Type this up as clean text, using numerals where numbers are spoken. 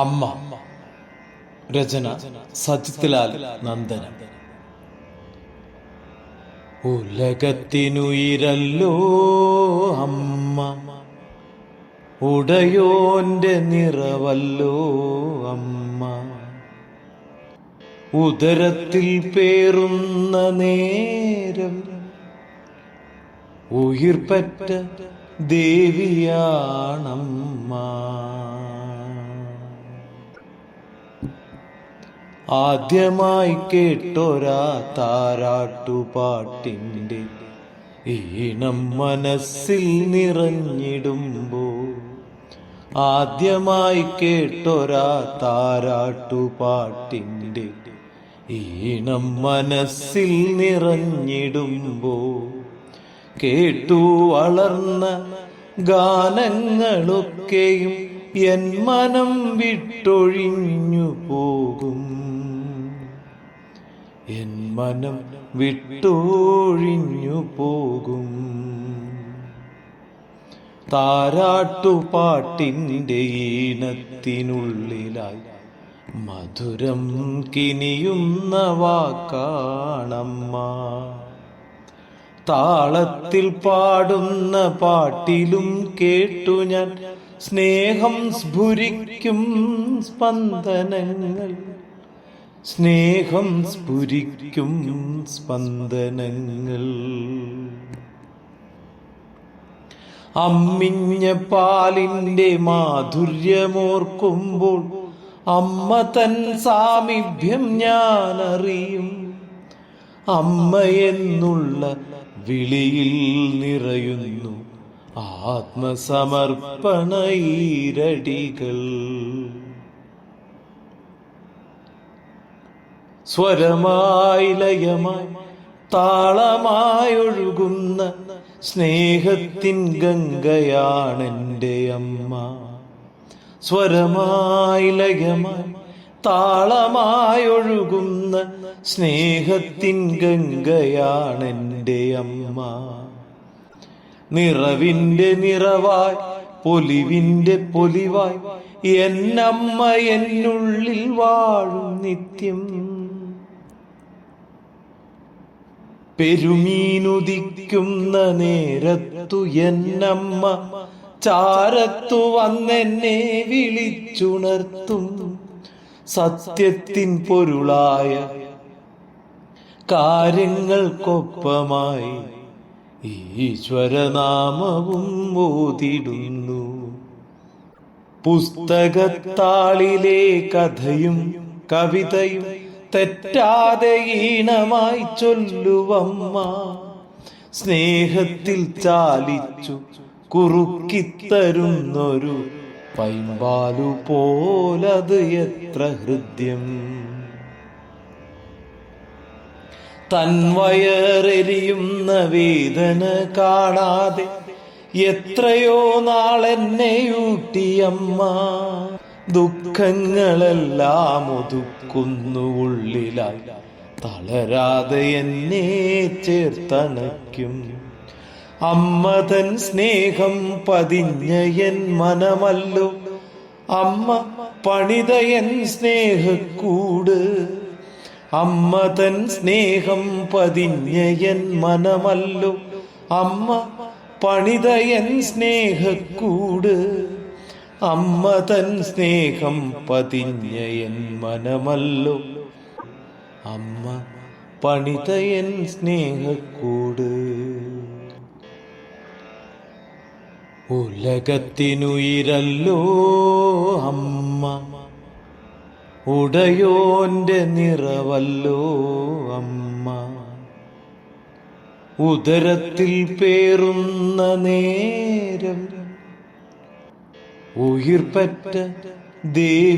അമ്മ. രചന സജിത് ലാൽ നന്ദനം. ഉലകത്തിനുയിരല്ലോ അമ്മ, ഉടയോന്റെ നിറവല്ലോ അമ്മ. ഉദരത്തിൽ പേറുന്ന നേരം ഉയിർപ്പറ്റ ദേവിയാണമ്മ. ആദ്യമായി കേട്ടൊരാ താരാട്ടുപാട്ടിൻ്റെ ഈണം മനസ്സിൽ നിറഞ്ഞിടുമ്പോൾ, ആദ്യമായി കേട്ടൊരാ താരാട്ടുപാട്ടിൻ്റെ ഈണം മനസ്സിൽ നിറഞ്ഞിടുമ്പോൾ, കേട്ടു വളർന്ന ഗാനങ്ങളൊക്കെയും എൻ മനം വിട്ടൊഴിഞ്ഞു പോകും, എൻ മനം വിട്ടൊഴിഞ്ഞു പോകും. താരാട്ടുപാട്ടിൻ്റെ ഈണത്തിനുള്ളിലായി മധുരം കിനിയുന്ന വാക്കാണമ്മ. താളത്തിൽ പാടുന്ന പാട്ടിലും കേട്ടു ഞാൻ സ്നേഹം സ്ഫുരിക്കും സ്പന്ദനങ്ങൾ, സ്നേഹം സ്ഫുരിക്കും സ്പന്ദനങ്ങൾ. അമ്മിഞ്ഞ പാലിൻ്റെ മാധുര്യമോർക്കുമ്പോൾ അമ്മ തൻ സാമീപ്യം ഞാനറിയും. അമ്മയെന്നുള്ള വിളിയിൽ നിറയുന്നു ആത്മസമർപ്പണ ഈരടികൾ. സ്വരമായി ലയമായി താളമായൊഴുകുന്ന സ്നേഹത്തിൻ ഗംഗയാണെൻ്റെ അമ്മ. സ്വരമായി ലയമായി താളമായൊഴുകുന്ന സ്നേഹത്തിൻ ഗംഗയാണെൻ്റെ അമ്മ. നിറവിൻ്റെ നിറവായി പൊലിവിൻ്റെ പൊലിവായി എന്നമ്മ എന്നുള്ളിൽ വാഴും നിത്യം. പെരുമീനുദിക്കുന്ന നേരത്തു എന്നമ്മ ചാരത്തു വന്നെന്നെ വിളിച്ചുണർത്തും. സത്യത്തിൻ പൊരുളായ കാര്യങ്ങൾക്കൊപ്പമായി ഈശ്വരനാമവും ഓതിടുന്നു. പുസ്തകത്താളിലെ കഥയും കവിതയും തെറ്റാതെ ഈണമായി ചൊല്ലുവമ്മ. സ്നേഹത്തിൽ ചാലിച്ചു കുറുക്കിത്തരുന്നൊരു പൈമ്പാലു പോലത് എത്ര ഹൃദ്യം. തൻവയറെരിയുന്ന വേദന കാണാതെ എത്രയോ നാളെന്നെയൂട്ടിയമ്മ. ദുഃഖങ്ങളെല്ലാം ഒതുക്കുന്നു ഉള്ളിലായി, തളരാതെ എന്നെ ചേർത്തണയ്ക്കും. അമ്മ തൻ സ്നേഹം പതിഞ്ഞ എൻ മനമല്ലോ അമ്മ പണിത എൻ സ്നേഹക്കൂട്. അമ്മ തൻ സ്നേഹം പതിഞ്ഞ എൻ മനമല്ലോ അമ്മ പണിത എൻ സ്നേഹക്കൂട്. അമ്മ തൻ സ്നേഹം പതിഞ്ഞ എൻ മനമല്ലോ അമ്മ പണിത എൻ സ്നേഹക്കൂട്. ഉലകത്തിനുയിരല്ലോ അമ്മ, ഉടയോന്റെ നിറവല്ലോ അമ്മ. ഉദരത്തിൽ പേറുന്ന നേരം ഉയിർപ്പറ്റ ദേവിയാണമ്മ.